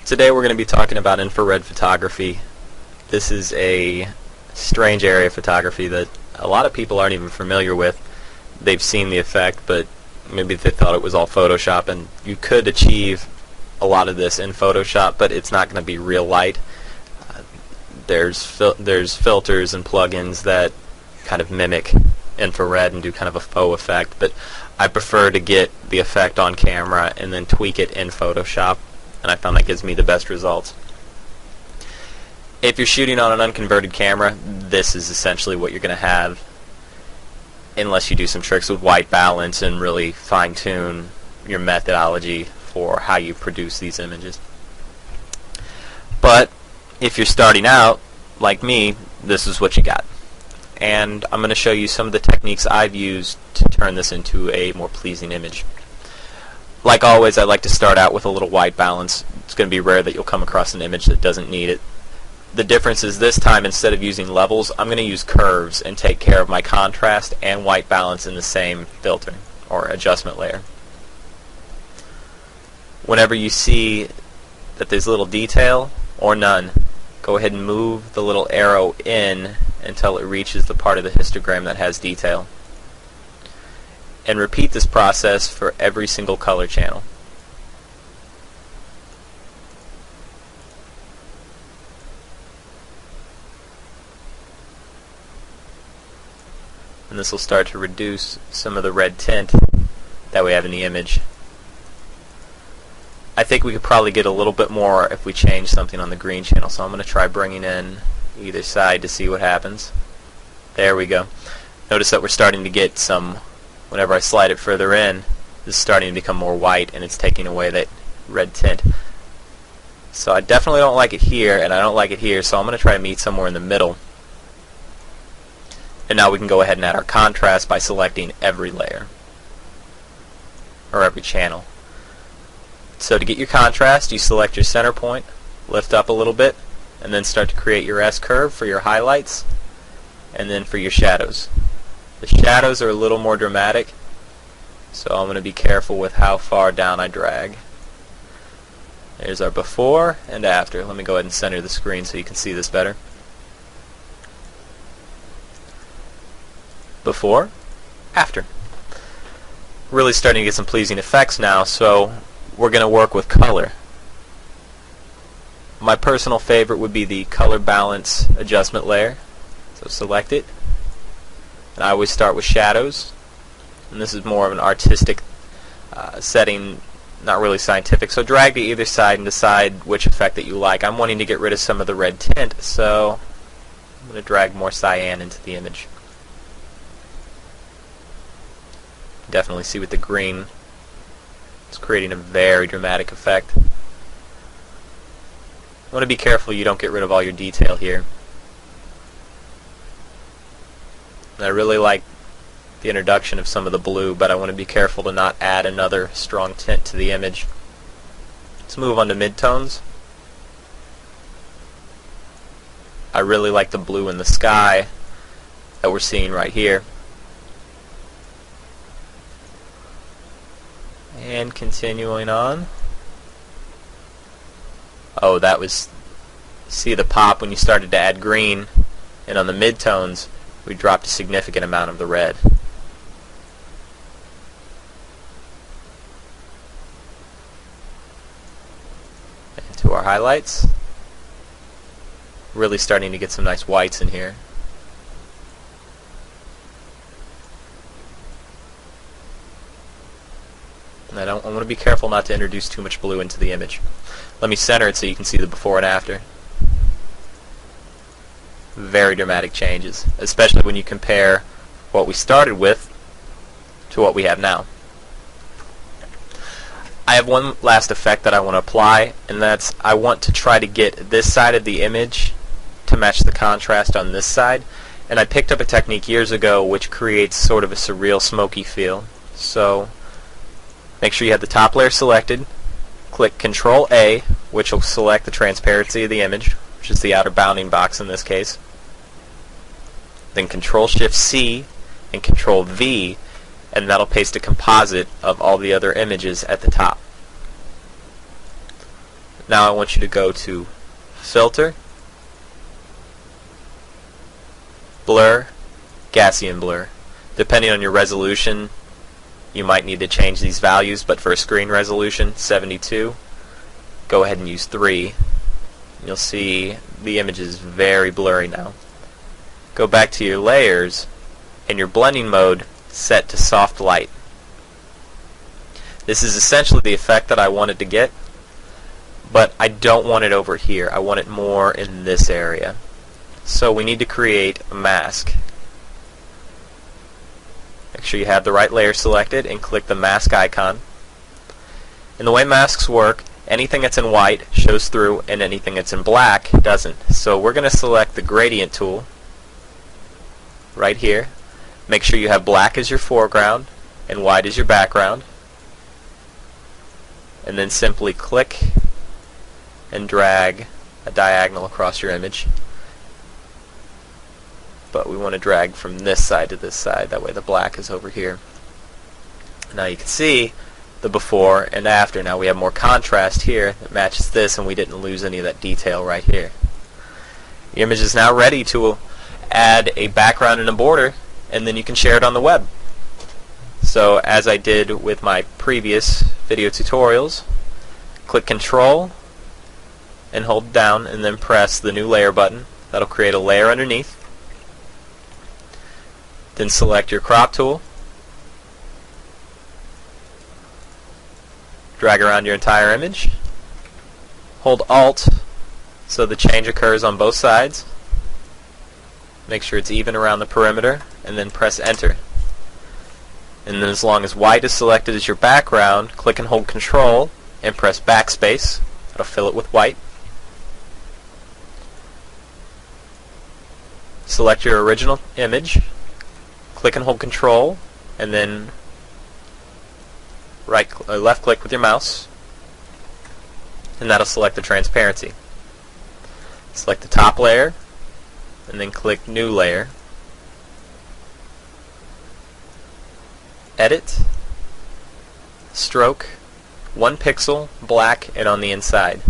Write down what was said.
Today we're going to be talking about infrared photography. This is a strange area of photography that a lot of people aren't even familiar with. They've seen the effect, but maybe they thought it was all Photoshop, and you could achieve a lot of this in Photoshop, but it's not going to be real light. There's filters and plugins that kind of mimic infrared and do kind of a faux effect, but I prefer to get the effect on camera and then tweak it in Photoshop, and I found that gives me the best results. If you're shooting on an unconverted camera, this is essentially what you're going to have, unless you do some tricks with white balance and really fine-tune your methodology for how you produce these images. But if you're starting out, like me, this is what you got. And I'm going to show you some of the techniques I've used to turn this into a more pleasing image. Like always, I like to start out with a little white balance. It's going to be rare that you'll come across an image that doesn't need it. The difference is this time, instead of using levels, I'm going to use curves and take care of my contrast and white balance in the same filter or adjustment layer. Whenever you see that there's little detail or none, go ahead and move the little arrow in until it reaches the part of the histogram that has detail. And repeat this process for every single color channel. And this will start to reduce some of the red tint that we have in the image. I think we could probably get a little bit more if we change something on the green channel, so I'm going to try bringing in either side to see what happens. There we go. Notice that we're starting to get some, whenever I slide it further in, this is starting to become more white and it's taking away that red tint. So I definitely don't like it here and I don't like it here, so I'm going to try to meet somewhere in the middle. And now we can go ahead and add our contrast by selecting every layer or every channel. So to get your contrast, you select your center point, lift up a little bit, and then start to create your S-curve for your highlights, and then for your shadows. The shadows are a little more dramatic, so I'm going to be careful with how far down I drag. There's our before and after. Let me go ahead and center the screen so you can see this better. Before, after. Really starting to get some pleasing effects now, so we're going to work with color. My personal favorite would be the color balance adjustment layer. So select it. And I always start with shadows. And this is more of an artistic setting, not really scientific. So drag to either side and decide which effect that you like. I'm wanting to get rid of some of the red tint, so I'm going to drag more cyan into the image. Definitely see with the green, it's creating a very dramatic effect. You want to be careful you don't get rid of all your detail here. And I really like the introduction of some of the blue, but I want to be careful to not add another strong tint to the image. Let's move on to midtones. I really like the blue in the sky that we're seeing right here. And continuing on. Oh, that was, see the pop when you started to add green, and on the midtones we dropped a significant amount of the red. And to our highlights, really starting to get some nice whites in here. And I want to be careful not to introduce too much blue into the image. Let me center it so you can see the before and after. Very dramatic changes, especially when you compare what we started with to what we have now. I have one last effect that I want to apply, and that's I want to try to get this side of the image to match the contrast on this side. And I picked up a technique years ago which creates sort of a surreal smoky feel. So make sure you have the top layer selected. Click Control A, which will select the transparency of the image, which is the outer bounding box in this case. Then Control Shift C and Control V, and that'll paste a composite of all the other images at the top. Now I want you to go to Filter, Blur, Gaussian Blur. Depending on your resolution, you might need to change these values, but for a screen resolution, 72, go ahead and use 3. You'll see the image is very blurry now. Go back to your layers and your blending mode set to soft light. This is essentially the effect that I wanted to get, but I don't want it over here. I want it more in this area. So we need to create a mask. Make sure you have the right layer selected and click the mask icon. And the way masks work, anything that's in white shows through and anything that's in black doesn't. So we're going to select the gradient tool right here. Make sure you have black as your foreground and white as your background. And then simply click and drag a diagonal across your image. But we want to drag from this side to this side, that way the black is over here. Now you can see the before and after. Now we have more contrast here that matches this, and we didn't lose any of that detail right here. The image is now ready to add a background and a border, and then you can share it on the web. So as I did with my previous video tutorials, click Control and hold down and then press the new layer button. That'll create a layer underneath. Then select your crop tool, drag around your entire image, hold Alt so the change occurs on both sides, make sure it's even around the perimeter, and then press Enter. And then as long as white is selected as your background, click and hold Control and press Backspace. That'll fill it with white. Select your original image, click and hold Control, and then left click with your mouse, and that'll select the transparency. Select the top layer, and then click New Layer. Edit, Stroke, 1 pixel, black, and on the inside.